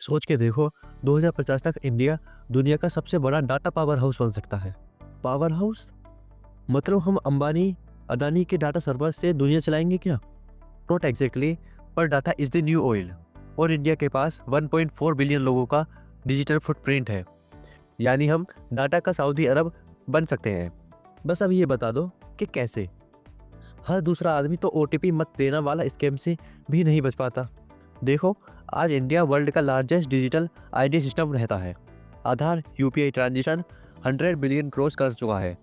सोच के देखो, 2050 तक इंडिया दुनिया का सबसे बड़ा डाटा पावर हाउस बन सकता है। पावर हाउस मतलब हम अंबानी अदानी के डाटा सर्वर से दुनिया चलाएंगे क्या? नॉट एग्जैक्टली, पर data is the new oil और इंडिया के पास 1.4 बिलियन लोगों का डिजिटल फुटप्रिंट है। यानी हम डाटा का सऊदी अरब बन सकते हैं। बस अब ये बता दो कि कैसे। हर दूसरा आदमी तो ओटीपी मत देना वाला स्कैम से भी नहीं बच पाता। देखो, आज इंडिया वर्ल्ड का लार्जेस्ट डिजिटल आईडी सिस्टम रहता है। आधार यूपीआई ट्रांजेक्शन 100 बिलियन क्रॉस कर चुका है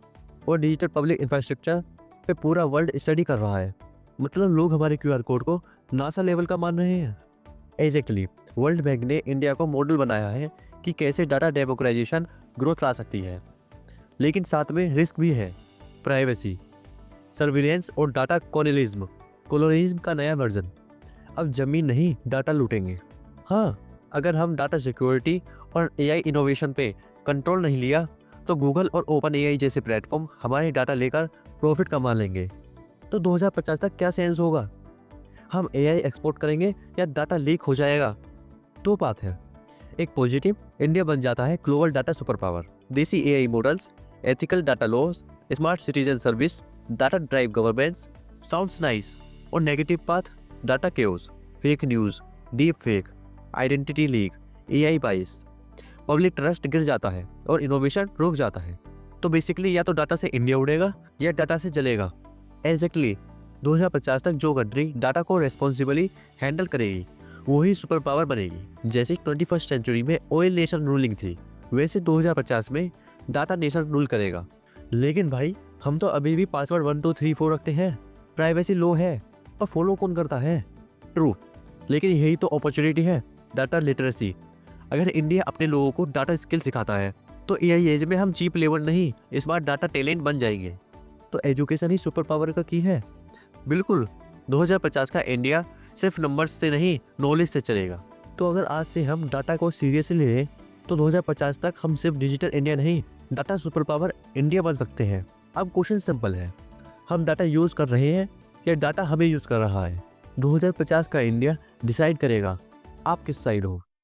और डिजिटल पब्लिक इंफ्रास्ट्रक्चर पे पूरा वर्ल्ड स्टडी कर रहा है। मतलब लोग हमारे क्यूआर कोड को नासा लेवल का मान रहे हैं। एग्जैक्टली, वर्ल्ड बैंक ने इंडिया को मॉडल बनाया है कि कैसे डाटा डेमोक्राइजेशन ग्रोथ ला सकती है। लेकिन साथ में रिस्क भी है। प्राइवेसी, सर्विलेंस और डाटा कॉलोनिज्म का नया वर्जन। अब जमीन नहीं, डाटा लूटेंगे। हाँ, अगर हम डाटा सिक्योरिटी और एआई इनोवेशन पे कंट्रोल नहीं लिया तो गूगल और ओपन एआई जैसे प्लेटफॉर्म हमारे डाटा लेकर प्रॉफिट कमा लेंगे। तो 2050 तक क्या सेंस होगा? हम एआई एक्सपोर्ट करेंगे या डाटा लीक हो जाएगा? दो बात है। एक पॉजिटिव, इंडिया बन जाता है global data super power. Desi AI models, ethical data laws, smart citizen service, data drive governance, sounds nice. और negative path, data chaos, fake news, deep fake, identity leak, AI bias. Public trust गिर जाता है और innovation रुक जाता है। तो basically या तो डाटा से इंडिया उड़ेगा या डाटा से जलेगा। एग्जैक्टली, 2050 तक जो कंट्री डाटा को रेस्पॉन्सिबली हैंडल करेगी वही सुपर पावर बनेगी। जैसे 21st सेंचुरी में ऑयल नेशन रूलिंग थी, वैसे 2050 में डाटा नेशन रूल करेगा। लेकिन भाई, हम तो अभी भी पासवर्ड 1 2 3 4 रखते हैं। प्राइवेसी लो है और फॉलो कौन करता है? ट्रू, लेकिन यही तो अपॉर्चुनिटी है, डाटा लिटरेसी। अगर इंडिया अपने लोगों को डाटा स्किल सिखाता है तो एआई एज में हम चीप लेवल नहीं, स्मार्ट डाटा टैलेंट बन जाएंगे। तो एजुकेशन ही सुपर पावर का की है। बिल्कुल, 2050 का इंडिया सिर्फ नंबर्स से नहीं, नॉलेज से चलेगा। तो अगर आज से हम डाटा को सीरियसली लें तो 2050 तक हम सिर्फ डिजिटल इंडिया नहीं, डाटा सुपर पावर इंडिया बन सकते हैं। अब क्वेश्चन सिंपल है, हम डाटा यूज़ कर रहे हैं या डाटा हमें यूज़ कर रहा है? 2050 का इंडिया डिसाइड करेगा आप किस साइड हो।